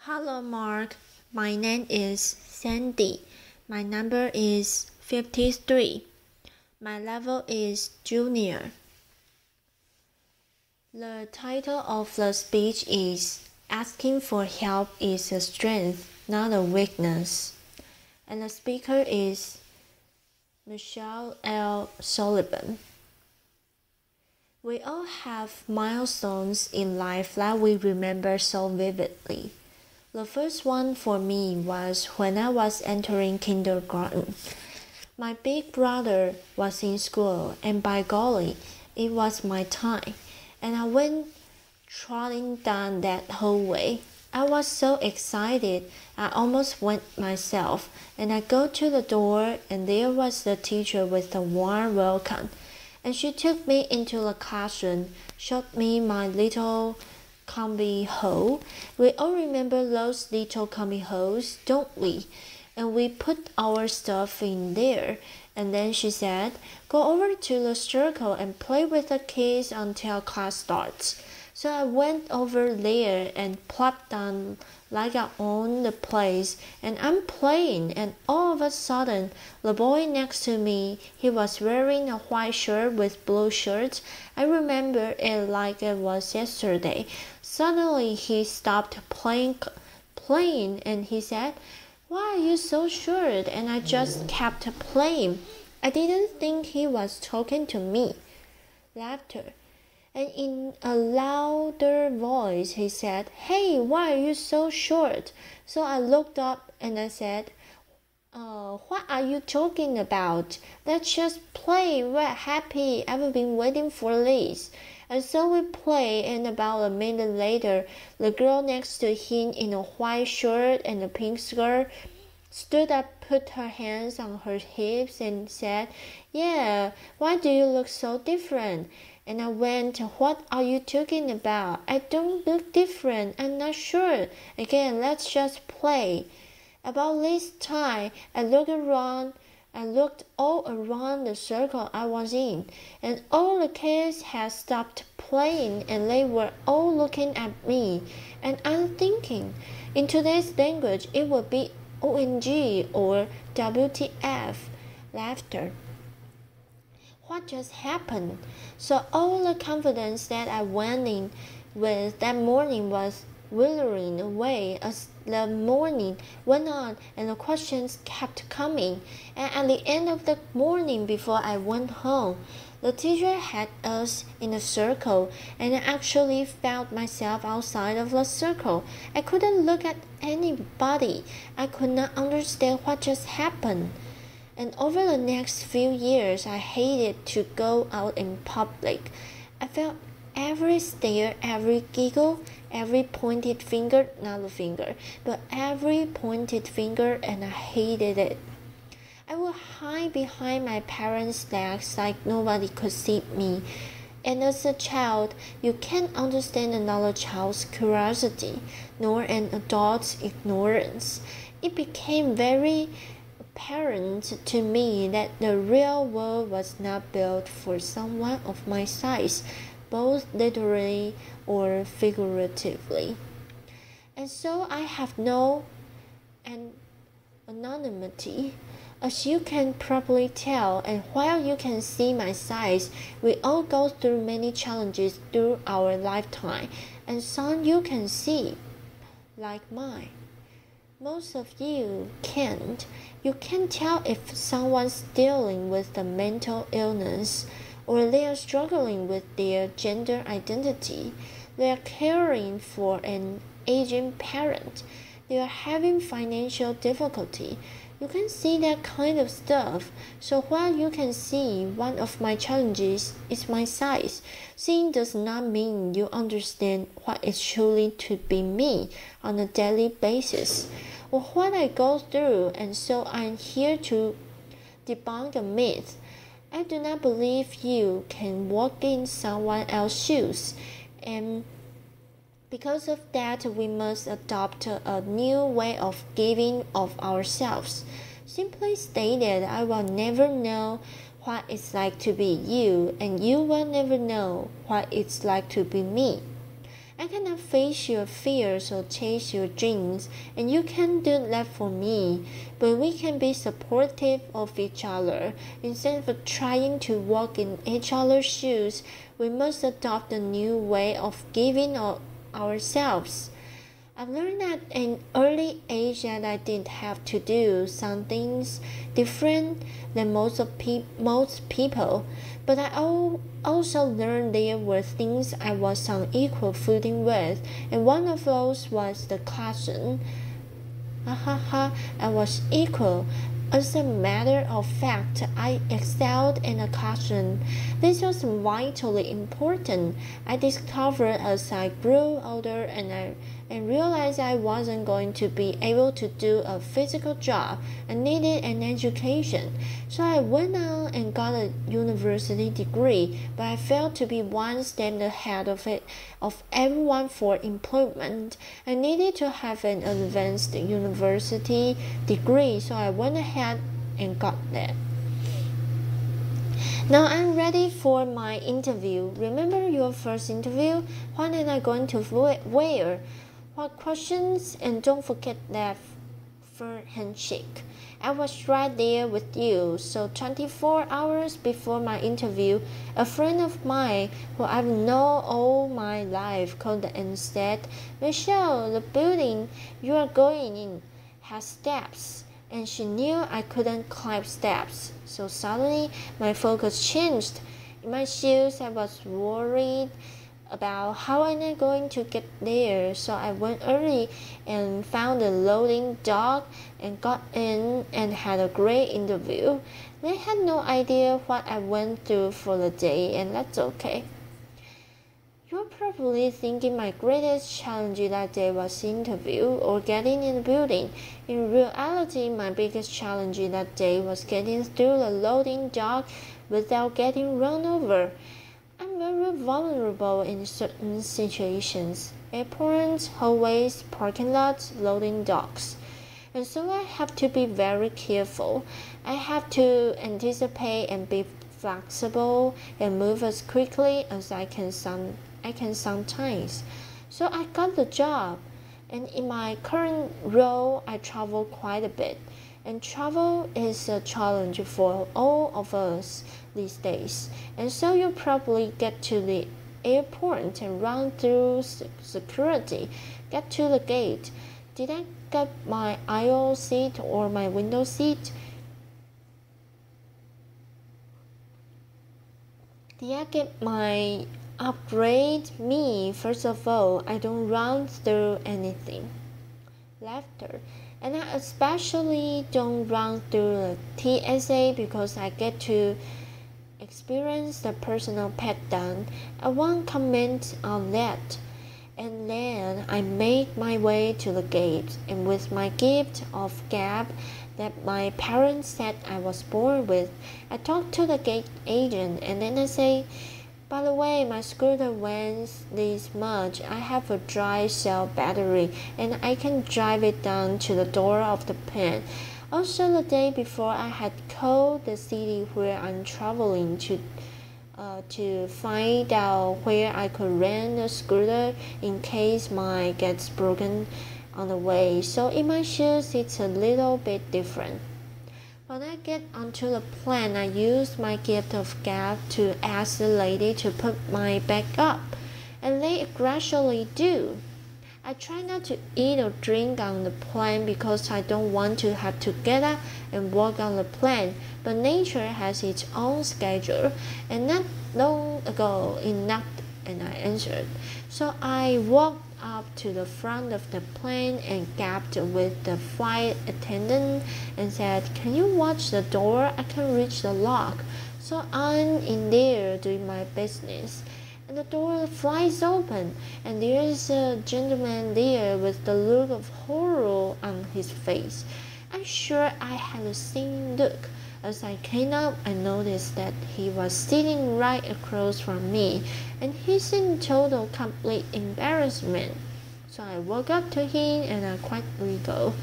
Hello, Mark. My name is Sandy. My number is 53. My level is junior. The title of the speech is Asking for Help is a Strength, not a Weakness. And the speaker is Michelle L. Sullivan. We all have milestones in life that we remember so vividly. The first one for me was when I was entering kindergarten. My big brother was in school, and by golly, it was my time, and I went trotting down that hallway. I was so excited, I almost went myself, and I go to the door, and there was the teacher with a warm welcome, and she took me into the classroom, showed me my little cubby hole. We all remember those little cubby holes, don't we? And we put our stuff in there. And then she said, "Go over to the circle and play with the kids until class starts." So I went over there and plopped down like I owned the place, and I'm playing, and all of a sudden, the boy next to me, he was wearing a white shirt with blue shirts. I remember it like it was yesterday. Suddenly, he stopped playing, and he said, "Why are you so short?" And I just kept playing. I didn't think he was talking to me. Laughter. And in a louder voice, he said, "Hey, why are you so short?" So I looked up and I said, "What are you talking about? Let's just play. We're happy. I've been waiting for this." And so we played, and about a minute later, the girl next to him in a white shirt and a pink skirt stood up, put her hands on her hips, and said, "Yeah, why do you look so different?" And I went, "What are you talking about? I don't look different. I'm not sure. Again, let's just play." About this time, I looked all around the circle I was in, and all the kids had stopped playing, and they were all looking at me. And I'm thinking, in today's language, it would be OMG or WTF, laughter. What just happened? So all the confidence that I went in with that morning was withering away as the morning went on, and the questions kept coming. And at the end of the morning, before I went home, the teacher had us in a circle, and I actually found myself outside of the circle. I couldn't look at anybody. I could not understand what just happened. And over the next few years, I hated to go out in public. I felt every stare, every giggle, every pointed finger, not a finger, but every pointed finger, and I hated it. I would hide behind my parents' legs like nobody could see me. And as a child, you can't understand another child's curiosity, nor an adult's ignorance. It became very apparent to me that the real world was not built for someone of my size, both literally or figuratively. And so I have no anonymity, as you can probably tell, and while you can see my size, we all go through many challenges through our lifetime, and some you can see, like mine. Most of you can't. You can't tell if someone's dealing with a mental illness, or they are struggling with their gender identity. They are caring for an aging parent. They are having financial difficulty. You can see that kind of stuff. So while you can see one of my challenges is my size, seeing does not mean you understand what it's truly to be me on a daily basis, or what I go through, and so I'm here to debunk a myth. I do not believe you can walk in someone else's shoes, and because of that, we must adopt a new way of giving of ourselves. Simply stated, I will never know what it's like to be you, and you will never know what it's like to be me. I cannot face your fears or chase your dreams, and you can't do that for me. But we can be supportive of each other. Instead of trying to walk in each other's shoes, we must adopt a new way of giving ourselves. I've learned at an early age that I didn't have to do some things different than most people, but I also learned there were things I was on equal footing with, and one of those was the classroom. I was equal. As a matter of fact, I excelled in the classroom. This was vitally important. I discovered as I grew older and realized I wasn't going to be able to do a physical job. I needed an education. So I went on and got a university degree, but I failed to be one step ahead of everyone for employment. I needed to have an advanced university degree, so I went ahead and got that. Now I'm ready for my interview. Remember your first interview? What am I going to wear? What questions? And don't forget that first handshake. I was right there with you. So 24 hours before my interview, a friend of mine who I've known all my life called and said, "Michelle, the building you are going in has steps." And she knew I couldn't climb steps. So suddenly my focus changed. In my shoes, I was worried about how I'm going to get there. So I went early and found a loading dock and got in and had a great interview. They had no idea what I went through for the day, and that's okay. You're probably thinking my greatest challenge that day was the interview or getting in the building. In reality, my biggest challenge that day was getting through the loading dock without getting run over. I'm very vulnerable in certain situations: airports, hallways, parking lots, loading docks. And so I have to be very careful. I have to anticipate and be flexible and move as quickly as I can sometimes. So I got the job. And in my current role, I travel quite a bit. And travel is a challenge for all of us these days. And so you probably get to the airport and run through security, get to the gate. Did I get my aisle seat or my window seat? Did I get my upgrade? Me, first of all, I don't run through anything. Laughter. And I especially don't run through the TSA because I get to experience the personal pat down. I won't comment on that. And then I make my way to the gate, and with my gift of gab that my parents said I was born with, I talk to the gate agent, and then I say, "By the way, my scooter weighs this much. I have a dry cell battery, and I can drive it down to the door of the pen." Also, the day before, I had called the city where I'm traveling to find out where I could rent a scooter in case mine gets broken on the way. So in my shoes, it's a little bit different. When I get onto the plane, I use my gift of gab to ask the lady to put my bag up, and they gradually do. I try not to eat or drink on the plane because I don't want to have to get up and walk on the plane, but nature has its own schedule, and not long ago it knocked and I answered. So I walked up to the front of the plane and gabbed with the flight attendant and said, "Can you watch the door? I can reach the lock." So I'm in there doing my business, and the door flies open, and there is a gentleman there with the look of horror on his face. I'm sure I had the same look. As I came up, I noticed that he was sitting right across from me, and he's in total complete embarrassment. So I walk up to him and I quietly go,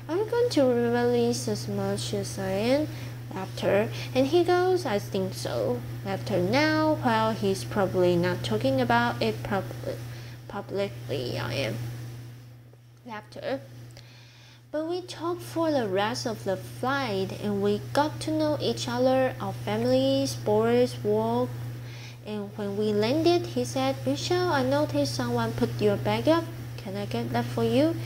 "Are you going to release as much as I am?" Laughter. And he goes, "I think so." Laughter. Now, well, he's probably not talking about it publicly I am. Laughter. But we talked for the rest of the flight and we got to know each other, our families, sports, work. And when we landed, he said, Michelle, I noticed someone put your bag up. Can I get that for you?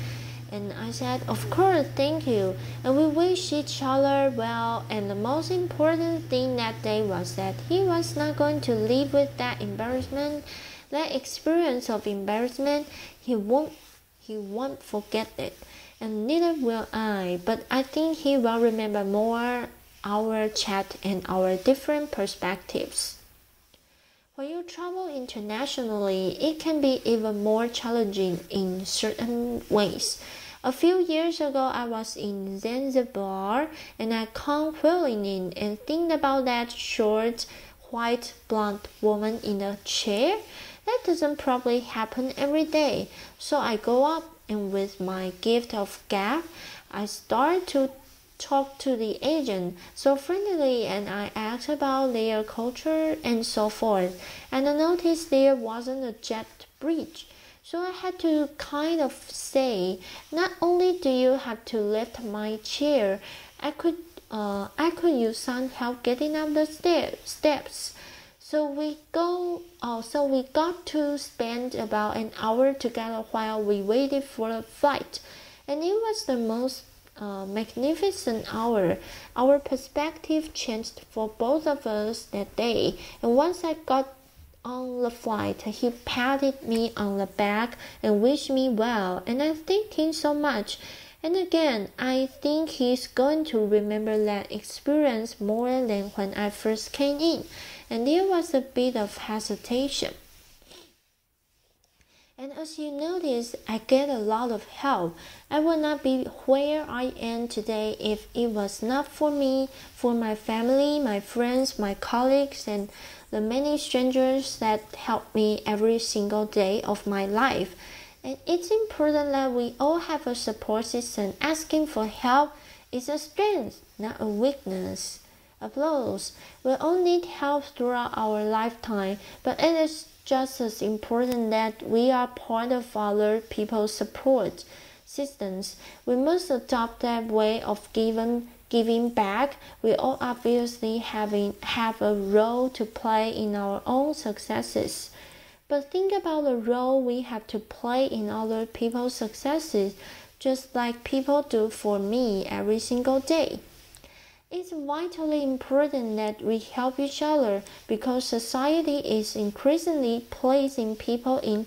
And I said, of course, thank you. And we wished each other well. And the most important thing that day was that he was not going to live with that embarrassment, that experience of embarrassment. He won't forget it. And neither will I. But I think he will remember more our chat and our different perspectives. When you travel internationally, it can be even more challenging in certain ways. A few years ago, I was in Zanzibar and I come wheeling in and think about that short, white, blonde woman in a chair. That doesn't probably happen every day. So I go up and with my gift of gab, I start to talk to the agent so friendly and I asked about their culture and so forth. And I noticed there wasn't a jet bridge. So I had to kind of say, not only do you have to lift my chair, I could use some help getting up the steps. So we got to spend about an hour together while we waited for the flight, and it was the most magnificent hour. Our perspective changed for both of us that day, and once I got on the flight, he patted me on the back and wished me well, and I thanked him so much. And again, I think he's going to remember that experience more than when I first came in. And there was a bit of hesitation. And as you notice, I get a lot of help. I would not be where I am today if it was not for me, for my family, my friends, my colleagues, and the many strangers that help me every single day of my life. And it's important that we all have a support system. Asking for help is a strength, not a weakness. Applause. We all need help throughout our lifetime, but it is just as important that we are part of other people's support systems. We must adopt that way of giving back. We all obviously have a role to play in our own successes. But think about the role we have to play in other people's successes, just like people do for me every single day. It's vitally important that we help each other because society is increasingly placing people in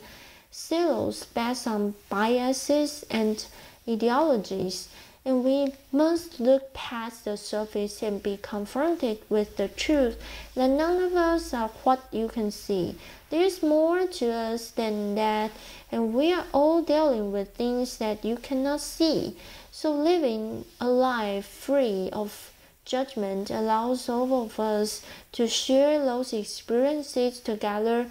silos based on biases and ideologies, and we must look past the surface and be confronted with the truth that none of us are what you can see. There's more to us than that, and we are all dealing with things that you cannot see. So living a life free of judgment allows all of us to share those experiences together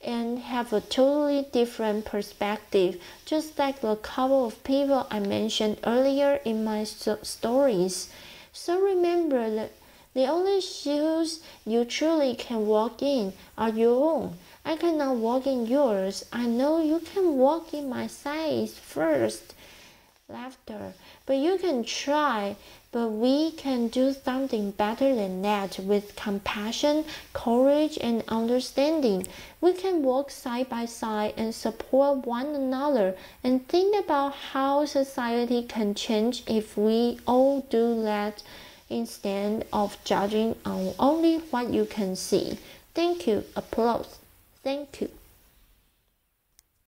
and have a totally different perspective, just like the couple of people I mentioned earlier in my stories. So remember that the only shoes you truly can walk in are your own. I cannot walk in yours. I know you can walk in my size first. Laughter. But you can try. But we can do something better than that with compassion, courage, and understanding. We can walk side by side and support one another and think about how society can change if we all do that instead of judging on only what you can see. Thank you. Applause. Thank you.